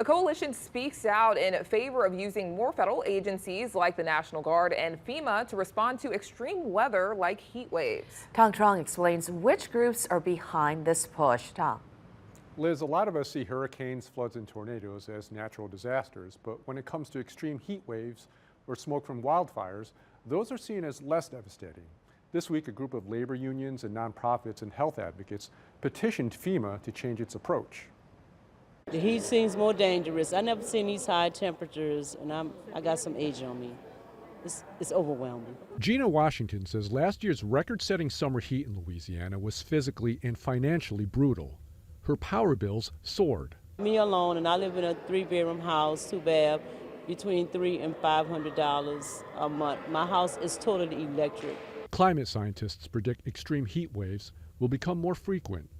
The coalition speaks out in favor of using more federal agencies like the National Guard and FEMA to respond to extreme weather like heat waves. Tong Trong explains which groups are behind this push. Tong. Liz, a lot of us see hurricanes, floods, and tornadoes as natural disasters, but when it comes to extreme heat waves or smoke from wildfires, those are seen as less devastating. This week, a group of labor unions and nonprofits and health advocates petitioned FEMA to change its approach. The heat seems more dangerous. I never seen these high temperatures, and I got some age on me. It's overwhelming. Gina Washington says last year's record-setting summer heat in Louisiana was physically and financially brutal. Her power bills soared. Me alone, and I live in a 3-bedroom house, 2-bath, between $300 and $500 a month. My house is totally electric. Climate scientists predict extreme heat waves will become more frequent.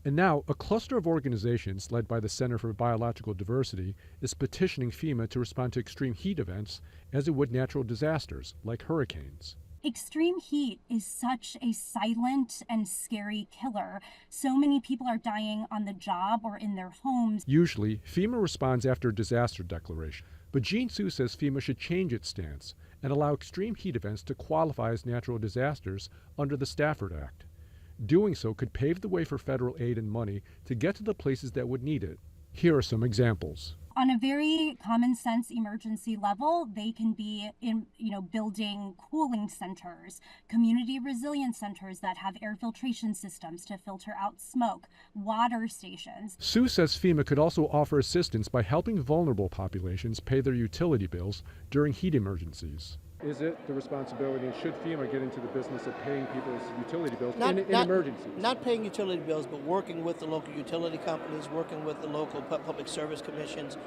And now, a cluster of organizations led by the Center for Biological Diversity is petitioning FEMA to respond to extreme heat events as it would natural disasters like hurricanes. Extreme heat is such a silent and scary killer. So many people are dying on the job or in their homes. Usually, FEMA responds after a disaster declaration. But Jean Sue says FEMA should change its stance and allow extreme heat events to qualify as natural disasters under the Stafford Act. Doing so could pave the way for federal aid and money to get to the places that would need it. Here are some examples. On a very common sense emergency level, they can be in, building cooling centers, community resilience centers that have air filtration systems to filter out smoke, water stations. Sue says FEMA could also offer assistance by helping vulnerable populations pay their utility bills during heat emergencies. Is it the responsibility, and should FEMA get into the business of paying people's utility bills in emergencies? Not paying utility bills, but working with the local utility companies, working with the local public service commissions.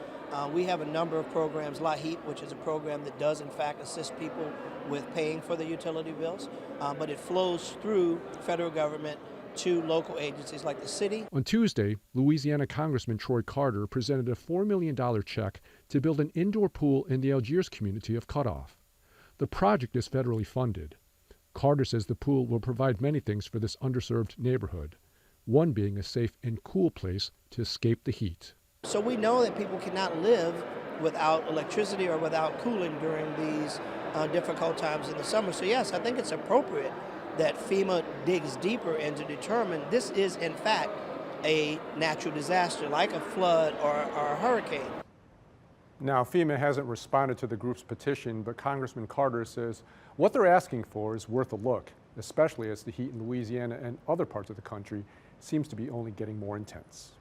We have a number of programs, La Heat, which is a program that does in fact assist people with paying for their utility bills, but it flows through the federal government to local agencies like the city. On Tuesday, Louisiana Congressman Troy Carter presented a $4 million check to build an indoor pool in the Algiers community of Cutoff. The project is federally funded. Carter says the pool will provide many things for this underserved neighborhood, one being a safe and cool place to escape the heat. So we know that people cannot live without electricity or without cooling during these difficult times in the summer. So yes, I think it's appropriate that FEMA digs deeper and to determine this is in fact a natural disaster like a flood or a hurricane. Now, FEMA hasn't responded to the group's petition, but Congressman Carter says what they're asking for is worth a look, especially as the heat in Louisiana and other parts of the country seems to be only getting more intense.